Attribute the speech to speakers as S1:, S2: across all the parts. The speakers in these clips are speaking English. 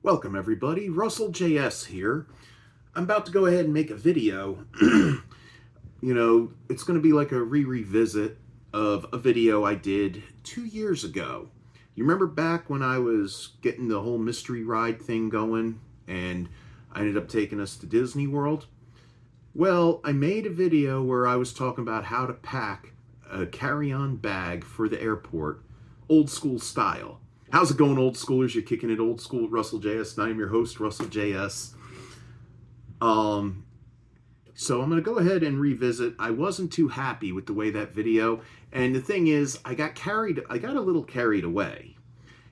S1: Welcome everybody, Russell J.S. here. I'm about to go ahead and make a video. It's going to be like a revisit of a video I did 2 years ago. You remember back when I was getting the whole mystery ride thing going and I ended up taking us to Disney World? Well, I made a video where I was talking about how to pack a carry-on bag for the airport, old school style. How's it going, old schoolers? You're kicking it old school, Russell J.S. And I'm your host, Russell J.S. So I'm going to go ahead and revisit. I wasn't too happy with the way that video, and the thing is, I got a little carried away.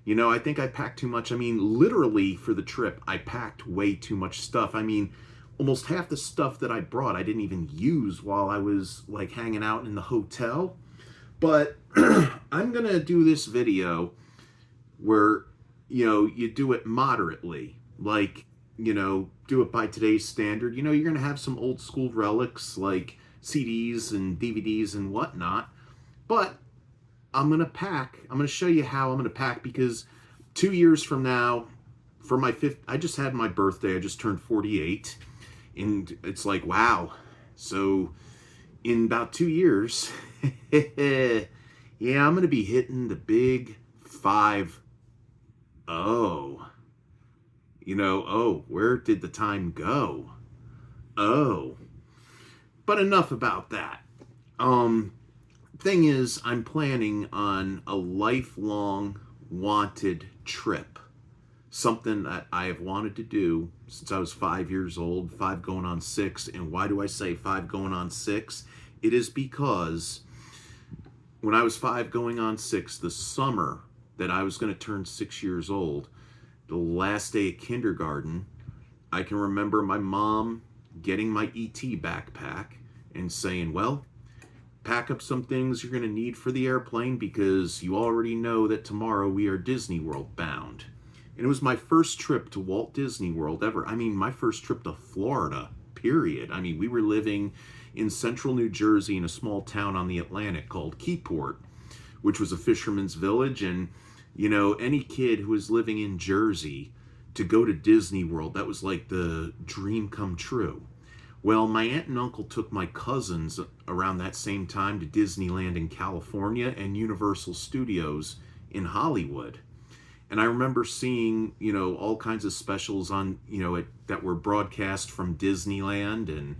S1: I think I packed too much. I mean, literally for the trip, I packed way too much stuff. I mean, almost half the stuff that I brought, I didn't even use while I was like hanging out in the hotel. But I'm going to do this video where, you do it moderately, like, do it by today's standard. You're going to have some old school relics like CDs and DVDs and whatnot, but I'm going to show you how I'm going to pack, because 2 years from now, for my I just had my birthday, I just turned 48, and it's like, wow. So in about 2 years, yeah, I'm going to be hitting the big 5-0. Where did the time go? Oh. But enough about that. Thing is, I'm planning on a lifelong wanted trip. Something that I have wanted to do since I was 5 years old, 5 going on 6. And why do I say 5 going on 6? It is because when I was 5 going on 6, the summer that I was going to turn 6 years old, the last day of kindergarten, I can remember my mom getting my ET backpack and saying, well, pack up some things you're going to need for the airplane, because you already know that tomorrow we are Disney World bound. And it was my first trip to Walt Disney World ever. I mean, my first trip to Florida, period. I mean, we were living in central New Jersey in a small town on the Atlantic called Keyport, which was a fisherman's village. And any kid who was living in Jersey, to go to Disney World, that was like the dream come true. Well, my aunt and uncle took my cousins around that same time to Disneyland in California and Universal Studios in Hollywood. And I remember seeing, all kinds of specials on, that were broadcast from Disneyland and,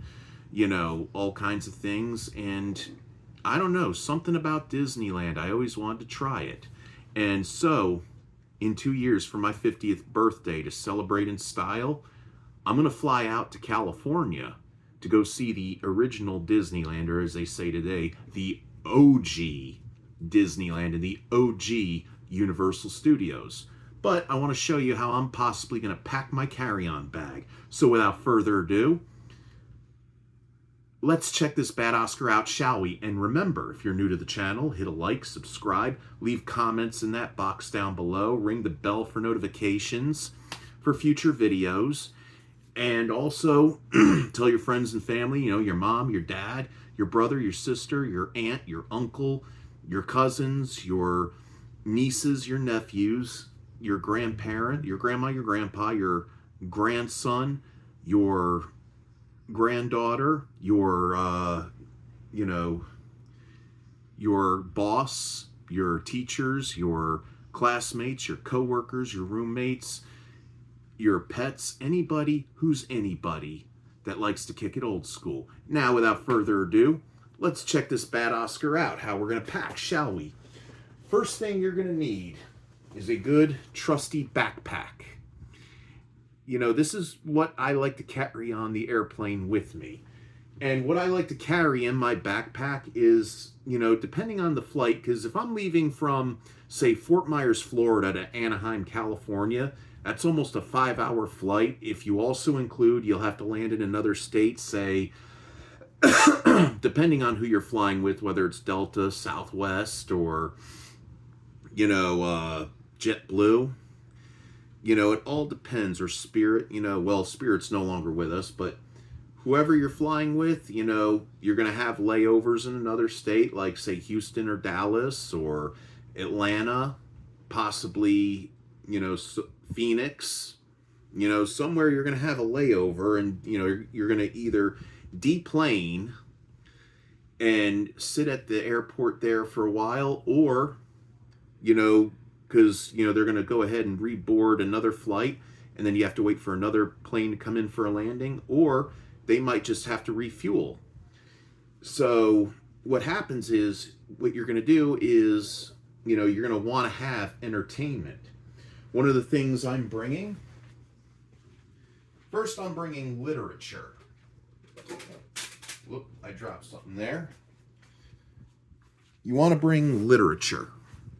S1: all kinds of things. And I don't know, something about Disneyland, I always wanted to try it. And so, in 2 years for my 50th birthday, to celebrate in style, I'm going to fly out to California to go see the original Disneyland, or as they say today, the OG Disneyland and the OG Universal Studios. But I want to show you how I'm possibly going to pack my carry-on bag. So without further ado, let's check this bad Oscar out, shall we? And remember, if you're new to the channel, hit a like, subscribe, leave comments in that box down below, ring the bell for notifications for future videos, and also tell your friends and family, your mom, your dad, your brother, your sister, your aunt, your uncle, your cousins, your nieces, your nephews, your grandparent, your grandma, your grandpa, your grandson, your granddaughter, your boss, your teachers, your classmates, your coworkers, your roommates, your pets, anybody who's anybody that likes to kick it old school. Now, without further ado, let's check this bad Oscar out, how we're going to pack, shall we? First thing you're going to need is a good, trusty backpack. This is what I like to carry on the airplane with me. And what I like to carry in my backpack is, depending on the flight, because if I'm leaving from, say, Fort Myers, Florida to Anaheim, California, that's almost a 5-hour flight. If you also include, you'll have to land in another state, say, depending on who you're flying with, whether it's Delta, Southwest, or, JetBlue. It all depends, or Spirit, well, Spirit's no longer with us, but whoever you're flying with, you're going to have layovers in another state, like, say, Houston or Dallas or Atlanta, possibly, Phoenix, You know, somewhere you're going to have a layover, and, you know, you're going to either deplane and sit at the airport there for a while, or, you know, because, you know, they're going to go ahead and reboard another flight, and then you have to wait for another plane to come in for a landing, or they might just have to refuel. So what happens is, what you're going to do is, you know, you're going to want to have entertainment. One of the things I'm bringing, first I'm bringing literature. Whoop, I dropped something there. You want to bring literature.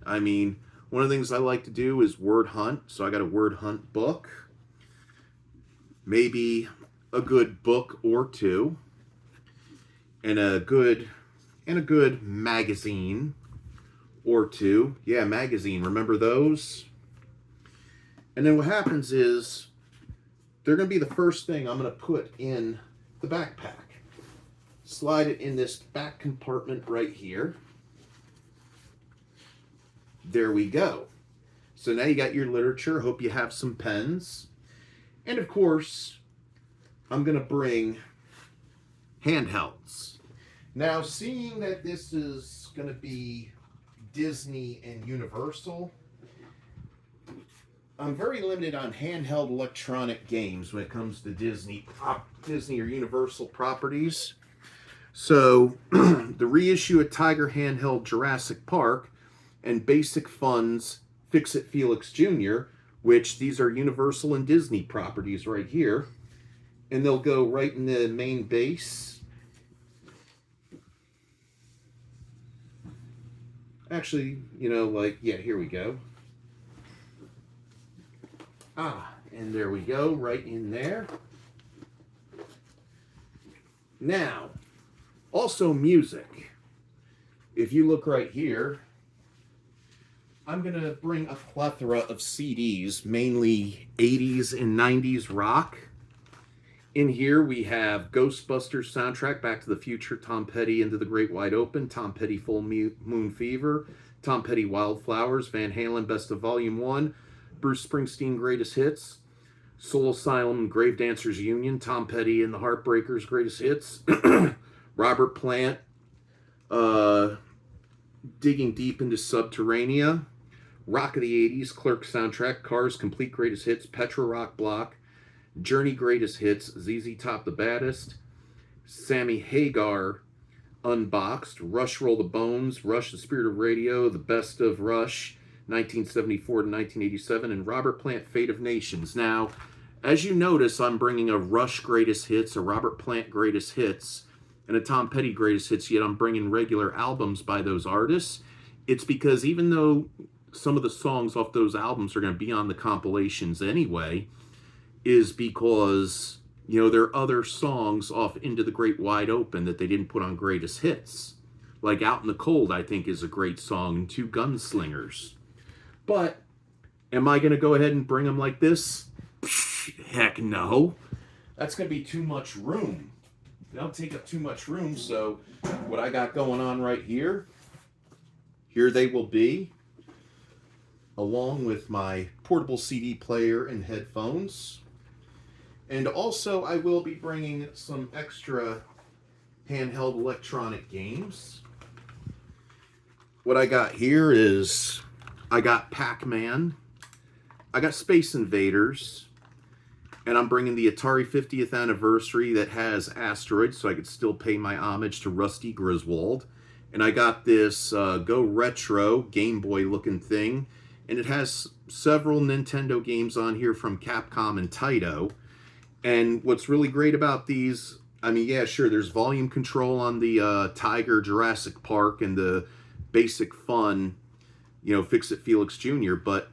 S1: I mean, one of the things I like to do is word hunt. So I got a word hunt book. Maybe a good book or two. And a good magazine or two. Yeah, magazine. Remember those? And then what happens is, they're going to be the first thing I'm going to put in the backpack. Slide it in this back compartment right here. There we go. So now you got your literature. Hope you have some pens. And of course, I'm going to bring handhelds. Now, seeing that this is going to be Disney and Universal, I'm very limited on handheld electronic games when it comes to Disney or Universal properties. So, the reissue of Tiger handheld Jurassic Park and Basic Fun's Fix-It Felix Jr., which these are Universal and Disney properties right here. And they'll go right in the main base. Actually, you know, like, yeah, here we go. And there we go, right in there. Now, also music. If you look right here, I'm going to bring a plethora of CDs, mainly 80s and 90s rock. In here we have Ghostbusters soundtrack, Back to the Future, Tom Petty, Into the Great Wide Open, Tom Petty, Full Moon Fever, Tom Petty, Wildflowers, Van Halen, Best of Volume 1, Bruce Springsteen, Greatest Hits, Soul Asylum, Grave Dancers Union, Tom Petty and the Heartbreakers, Greatest Hits, Robert Plant, Digging Deep into Subterranea, Rock of the 80s, Clerk soundtrack, Cars, Complete Greatest Hits, Petra Rock Block, Journey Greatest Hits, ZZ Top the Baddest, Sammy Hagar Unboxed, Rush Roll the Bones, Rush the Spirit of Radio, The Best of Rush, 1974 to 1987, and Robert Plant Fate of Nations. Now, as you notice, I'm bringing a Rush Greatest Hits, a Robert Plant Greatest Hits, and a Tom Petty Greatest Hits, yet I'm bringing regular albums by those artists. It's because even though some of the songs off those albums are going to be on the compilations anyway, is because, you know, there are other songs off Into the Great Wide Open that they didn't put on Greatest Hits. Like Out in the Cold, I think, is a great song, and Two Gunslingers. But, am I going to go ahead and bring them like this? Heck no. That's going to be too much room. They'll take up too much room, so what I got going on right here, here they will be, along with my portable CD player and headphones. And also, I will be bringing some extra handheld electronic games. What I got here is, I got Pac-Man, I got Space Invaders, and I'm bringing the Atari 50th anniversary that has Asteroids, so I could still pay my homage to Rusty Griswold. And I got this Go Retro Game Boy looking thing, and it has several Nintendo games on here from Capcom and Taito. And what's really great about these, I mean, yeah, sure, there's volume control on the Tiger Jurassic Park and the Basic Fun, you know, Fix-It Felix Jr., but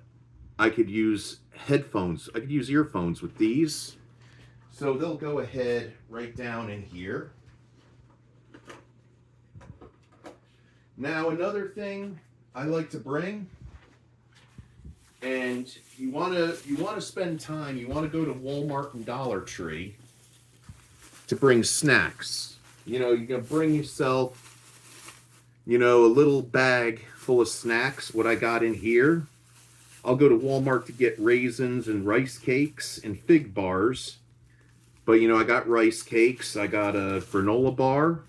S1: I could use headphones, I could use earphones with these. So they'll go ahead right down in here. Now, another thing I like to bring, and you want to spend time, you want to go to Walmart and Dollar Tree to bring snacks. You know, you're going to bring yourself, you know, a little bag full of snacks. What I got in here I'll go to Walmart to get raisins and rice cakes and fig bars. But you know, I got rice cakes, I got a granola bar,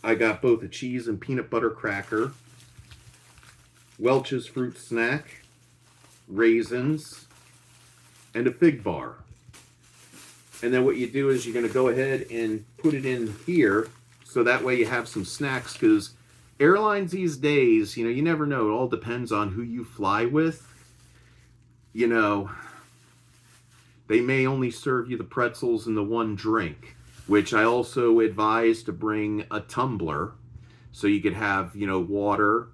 S1: I got both a cheese and peanut butter cracker, Welch's fruit snack, raisins, and a fig bar. And then what you do is you're going to go ahead and put it in here, so that way you have some snacks, because airlines these days, you know, you never know. It all depends on who you fly with. You know, they may only serve you the pretzels and the one drink, which I also advise to bring a tumbler so you could have, you know, water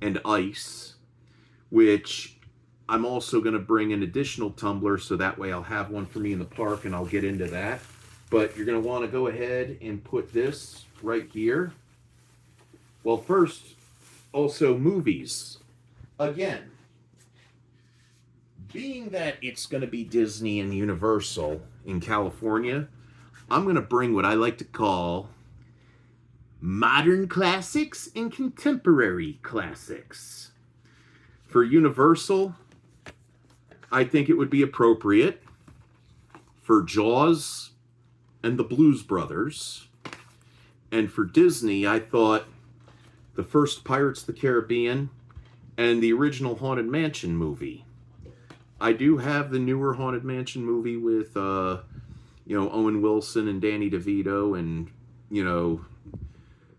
S1: and ice, which I'm also going to bring an additional tumbler so that way I'll have one for me in the park, and I'll get into that. But you're going to want to go ahead and put this right here. Well, first, also movies. Again, being that it's going to be Disney and Universal in California, I'm going to bring what I like to call modern classics and contemporary classics. For Universal, I think it would be appropriate for Jaws and the Blues Brothers. And for Disney, I thought the first Pirates of the Caribbean and the original Haunted Mansion movie. I do have the newer Haunted Mansion movie with, you know, Owen Wilson and Danny DeVito and, you know,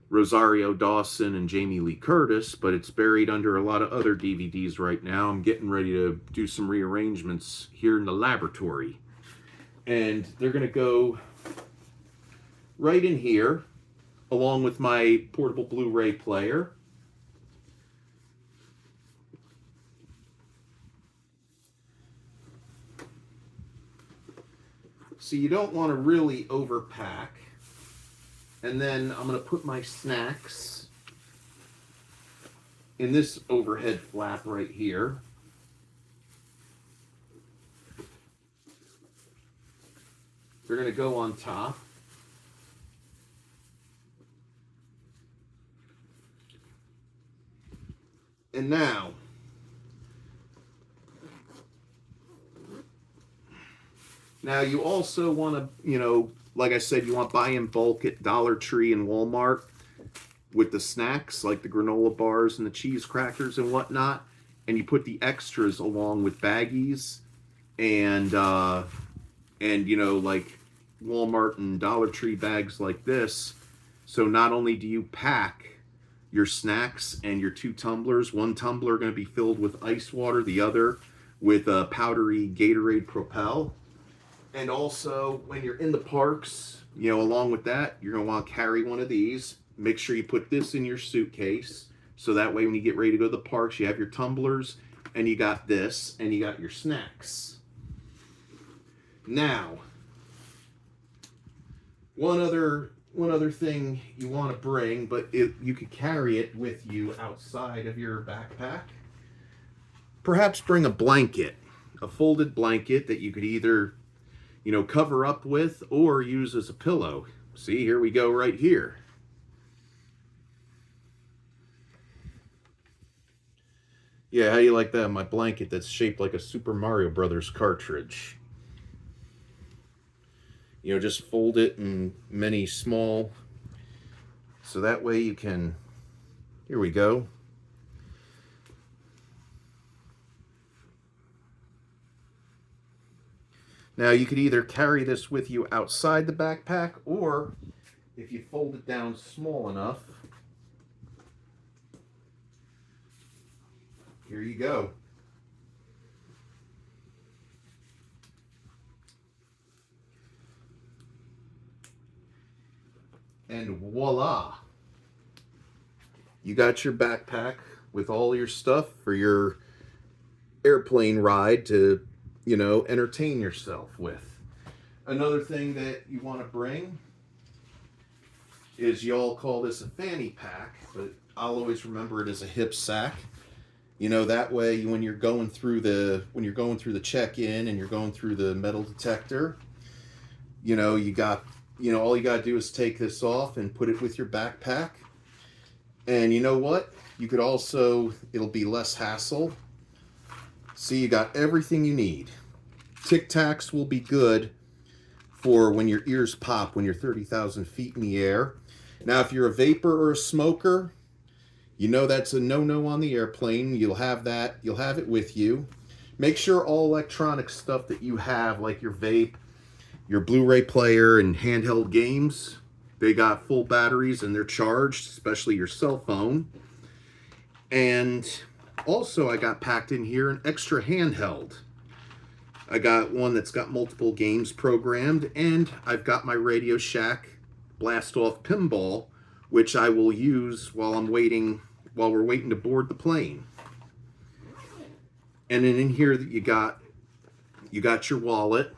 S1: Rosario Dawson and Jamie Lee Curtis, but it's buried under a lot of other DVDs right now. I'm getting ready to do some rearrangements here in the laboratory. And they're going to go right in here, along with my portable Blu-ray player. So you don't want to really overpack. And then I'm going to put my snacks in this overhead flap right here. They're going to go on top. And now, you also want to, you know, like I said, you want to buy in bulk at Dollar Tree and Walmart with the snacks, like the granola bars and the cheese crackers and whatnot. And you put the extras along with baggies and you know, like Walmart and Dollar Tree bags like this. So not only do you pack your snacks and your two tumblers, one tumbler going to be filled with ice water, the other with a powdery Gatorade Propel. And also, when you're in the parks, you know, along with that, you're going to want to carry one of these. Make sure you put this in your suitcase, so that way when you get ready to go to the parks, you have your tumblers, and you got this, and you got your snacks. Now, one other thing you want to bring, but you could carry it with you outside of your backpack. Perhaps bring a blanket, a folded blanket that you could either, you know, cover up with or use as a pillow. See, here we go right here. Yeah, how do you like that? My blanket that's shaped like a Super Mario Brothers cartridge. You know, just fold it in many small, so that way you can, here we go. Now you could either carry this with you outside the backpack, or if you fold it down small enough, here you go. And voila! You got your backpack with all your stuff for your airplane ride to, you know, entertain yourself with. Another thing that you want to bring is, y'all call this a fanny pack, but I'll always remember it as a hip sack. You know, that way when you're going through the check-in and you're going through the metal detector, you know, all you got to do is take this off and put it with your backpack. And you know what? You could also, it'll be less hassle. See, you got everything you need. Tic Tacs will be good for when your ears pop when you're 30,000 feet in the air. Now, if you're a vapor or a smoker, you know that's a no-no on the airplane. You'll have that. You'll have it with you. Make sure all electronic stuff that you have, like your vape, your Blu-ray player, and handheld games, they got full batteries and they're charged, especially your cell phone. And also I got packed in here an extra handheld. I got one that's got multiple games programmed, and I've got my Radio Shack Blast Off Pinball, which I will use while we're waiting to board the plane. And then in here you got your wallet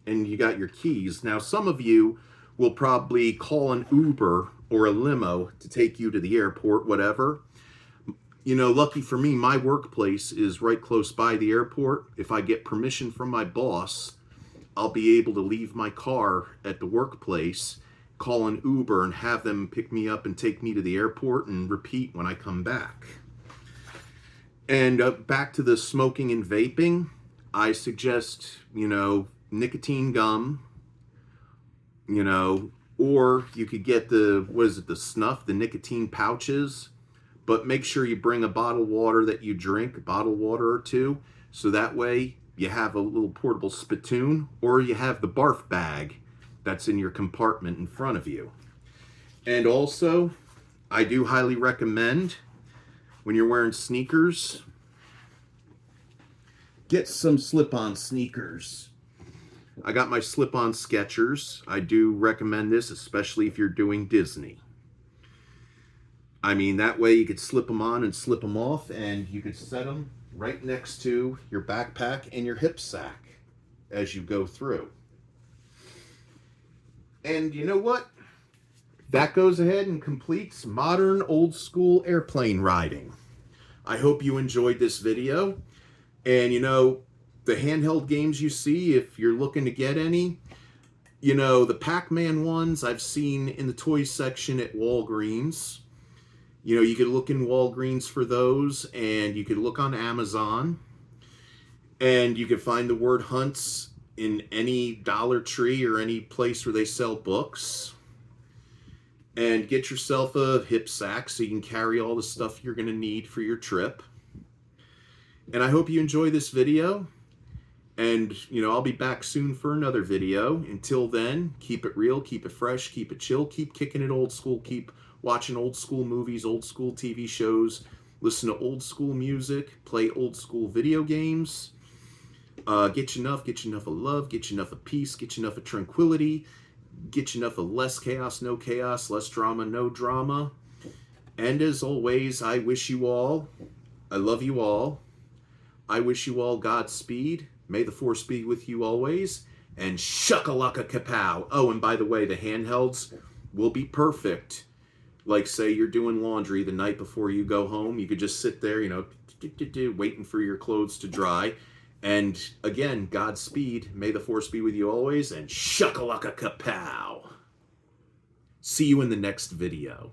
S1: and you got your keys. Now, some of you will probably call an Uber or a limo to take you to the airport, whatever. You know, lucky for me, my workplace is right close by the airport. If I get permission from my boss, I'll be able to leave my car at the workplace, call an Uber, and have them pick me up and take me to the airport and repeat when I come back. And back to the smoking and vaping, I suggest, nicotine gum, or you could get the snuff, the nicotine pouches. But make sure you bring a bottle of water that you drink, a bottle of water or two, so that way you have a little portable spittoon, or you have the barf bag that's in your compartment in front of you. And also, I do highly recommend, when you're wearing sneakers, get some slip-on sneakers. I got my slip-on Skechers. I do recommend this, especially if you're doing Disney. I mean, that way you could slip them on and slip them off, and you could set them right next to your backpack and your hip sack as you go through. And you know what? That goes ahead and completes modern old school airplane riding. I hope you enjoyed this video. And the handheld games you see, if you're looking to get any, the Pac-Man ones I've seen in the toys section at Walgreens. You could look in Walgreens for those, and you could look on Amazon, and you could find the word hunts in any Dollar Tree or any place where they sell books. And get yourself a hip sack so you can carry all the stuff you're going to need for your trip. And I hope you enjoy this video. And, I'll be back soon for another video. Until then, keep it real, keep it fresh, keep it chill, keep kicking it old school, keep watching old school movies, old school TV shows, listen to old school music, play old school video games. Get you enough of love, get you enough of peace, get you enough of tranquility, get you enough of less chaos, no chaos, less drama, no drama. And as always, I wish you all, I love you all, I wish you all Godspeed. May the force be with you always, and shuckalaka kapow. Oh, and by the way, the handhelds will be perfect. Like, say you're doing laundry the night before you go home, you could just sit there, waiting for your clothes to dry. And again, Godspeed, may the force be with you always, and shuckalaka kapow. See you in the next video.